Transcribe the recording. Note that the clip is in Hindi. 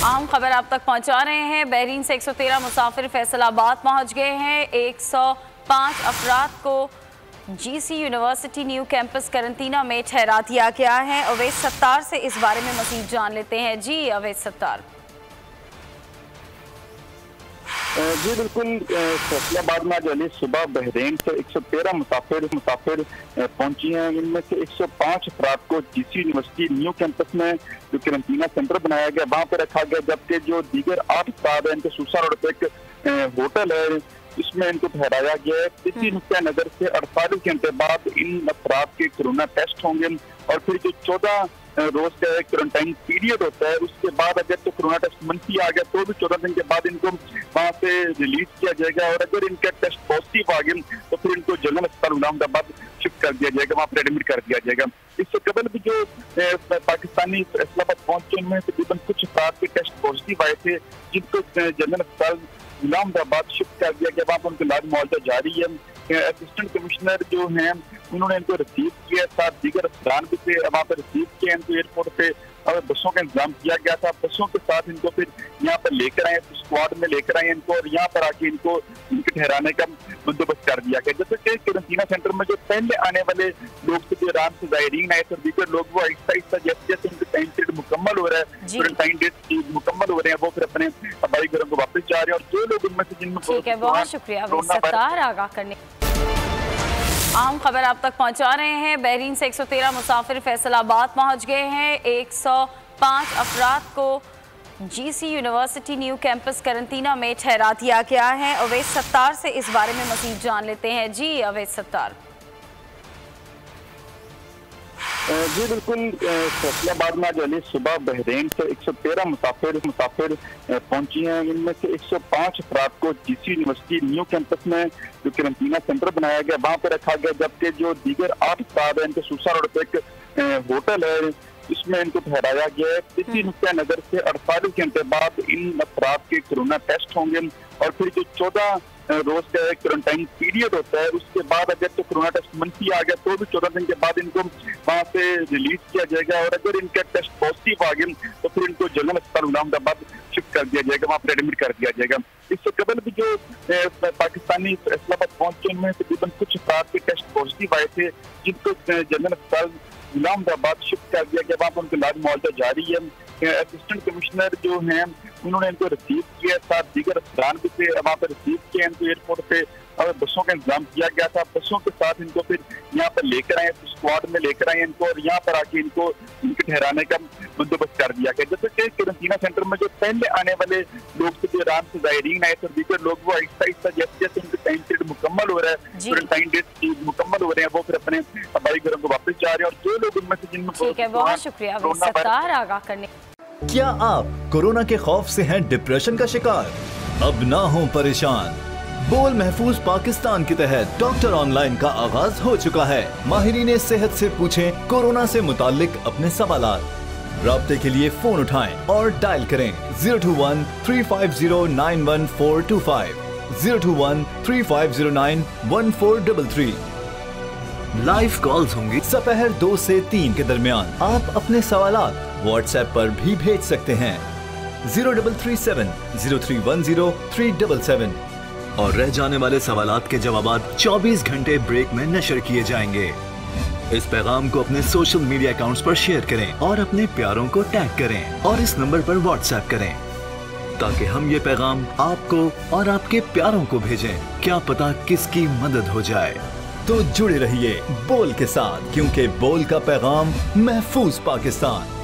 अहम खबर आप तक पहुंचा रहे हैं। बहरीन से 113 मुसाफिर फैसलाबाद पहुंच गए हैं। 105 अफराद को जीसी यूनिवर्सिटी न्यू कैंपस करंतना में ठहरा दिया गया है। अवैस सत्तार से इस बारे में मजीद जान लेते हैं। जी अवैस सत्तार। जी बिल्कुल, फैसलाबाद में आज अली सुबह बहरीन से 113 मुसाफिर पहुंची हैं। इनमें से 105 अफराद को जीसी यूनिवर्सिटी न्यू कैंपस में जो करंतना सेंटर बनाया गया वहां पर रखा गया, जबकि जो दीगर 8 अफराद हैं इनके सूसा रोड पर एक होटल है, इसमें इनको ठहराया गया है। किसी नुक्ता नजर से 48 घंटे बाद इन अफराद के कोरोना टेस्ट होंगे और फिर जो 14 रोज का एक क्वारंटाइन पीरियड होता है, उसके बाद अगर तो कोरोना टेस्ट मंफी आ गया तो भी 14 दिन के बाद इनको वहां से रिलीज किया जाएगा और अगर इनका टेस्ट पॉजिटिव आ गया तो फिर इनको जनरल अस्पताल इस्लामाबाद शिफ्ट कर दिया जाएगा, वहां पर एडमिट कर दिया जाएगा। इससे कबल भी जो पाकिस्तानी इस्लामाबाद पहुंचे उनमें तकरीबन कुछ अफराद के टेस्ट पॉजिटिव आए थे, जिनको जनरल अस्पताल इस्लामाबाद शिफ्ट कर दिया गया, वहां पर उनका इलाज मुआवजा जारी है। असिस्टेंट कमिश्नर जो हैं उन्होंने इनको रिसीव किया, साथ दीगर अफसरान भी थे, वहाँ पर रिसीव किया इनको एयरपोर्ट पे और बसों का इंतजाम किया गया था। बसों के साथ इनको फिर यहाँ पर लेकर आए, स्क्वाड में लेकर आए इनको और यहाँ पर आके इनको इनके ठहराने का बंदोबस्त कर दिया गया। जैसे कि करंतना सेंटर में जो पहले आने वाले लोग थे, जो ईरान से ज़ायरीन आए थे, दीगर लोग वो आहिस्ता आहिस्ता जैसे जैसे उनका टाइम पीरियड मुकम्मल हो रहा है, क्वारंटाइन डेट मुकम्मल हो रहे हैं, वो फिर अपने हवाई घरों को वापस जा रहे हैं। और जो लोग उनमें से जिनमें बहुत शुक्रिया आगाह करने। अहम खबर आप तक पहुंचा रहे हैं। बहरीन से 113 मुसाफिर फैसलाबाद पहुंच गए हैं। 105 अफराद को जीसी यूनिवर्सिटी न्यू कैंपस करंतना में ठहरा दिया गया है। अवैस सत्तार से इस बारे में मजीद जान लेते हैं। जी अवैस सत्तार। जी बिल्कुल, फैसलाबाद में आज अली सुबह बहरीन से 113 मुसाफिर पहुंची हैं। इनमें से 105 अफराद को जीसी यूनिवर्सिटी न्यू कैंपस में जो करंतना सेंटर बनाया गया वहां पर रखा गया, जबकि जो दीगर 8 अफराद हैं इनके सूसा रोड पर एक होटल है, इसमें इनको ठहराया गया है। किसी नुक्ता नजर से 48 घंटे बाद इन अफराद के कोरोना टेस्ट होंगे और फिर जो 14 रोज का एक क्वारंटाइन पीरियड होता है, उसके बाद अगर तो कोरोना टेस्ट मंफी आ गया तो भी 14 दिन के बाद इनको वहां से रिलीज किया जाएगा और अगर इनका टेस्ट पॉजिटिव आ गया तो फिर इनको जनरल अस्पताल इस्लामाबाद शिफ्ट कर दिया जाएगा, वहां पर एडमिट कर दिया जाएगा। इससे कबल भी जो पाकिस्तानी इस्लामाबाद पहुंचे उनमें तकरीबन कुछ अफराद के टेस्ट पॉजिटिव आए थे, जिनको जनरल अस्पताल इस्लामाबाद शिफ्ट कर दिया गया, वहां पर उनका इलाज मुआवजा जारी है। असिस्टेंट कमिश्नर जो हैं उन्होंने इनको रिसीव किया, साथ दीगर अफसरान भी थे, वहाँ पर रिसीव किया इनको एयरपोर्ट पे और बसों का इंतजाम किया गया था। बसों के साथ इनको फिर यहाँ पर लेकर आए, स्क्वाड में लेकर आए इनको और यहाँ पर आके इनको इनके ठहराने का बंदोबस्त कर दिया गया। जैसे कि करंतना सेंटर में जो पहले आने वाले लोग थे, जो ईरान से ज़ायरीन आए थे, दीगर लोग वो आहिस्ता आहिस्ता जैसे जैसे उनका टाइम पीरियड मुकम्मल हो रहा है, क्वारंटाइन डेट मुकम्मल हो रहे हैं, वो फिर अपने हवाई घरों को वापस जा रहे हैं। और जो लोग उनमें से जिनमें बहुत शुक्रिया आगाह करने। क्या आप कोरोना के खौफ से हैं डिप्रेशन का शिकार? अब ना हो परेशान। बोल महफूज पाकिस्तान के तहत डॉक्टर ऑनलाइन का आगाज हो चुका है। माहिरीन सेहत से पूछें कोरोना से मुतालिक अपने सवालात। राब्ते के लिए फोन उठाएं और डायल करें 021 350 91425 021 3509 1433। लाइव कॉल्स होंगी दोपहर 2 से 3 के दरमियान। आप अपने सवालात व्हाट्सएप पर भी भेज सकते हैं 0337 0310 377 और रह जाने वाले सवालात के जवाबात 24 घंटे ब्रेक में नशर किए जाएंगे। इस पैगाम को अपने सोशल मीडिया अकाउंट्स पर शेयर करें और अपने प्यारों को टैग करें और इस नंबर पर व्हाट्सएप करें ताकि हम ये पैगाम आपको और आपके प्यारों को भेजें। क्या पता किसकी मदद हो जाए। तो जुड़े रहिए बोल के साथ, क्योंकि बोल का पैगाम महफूज पाकिस्तान।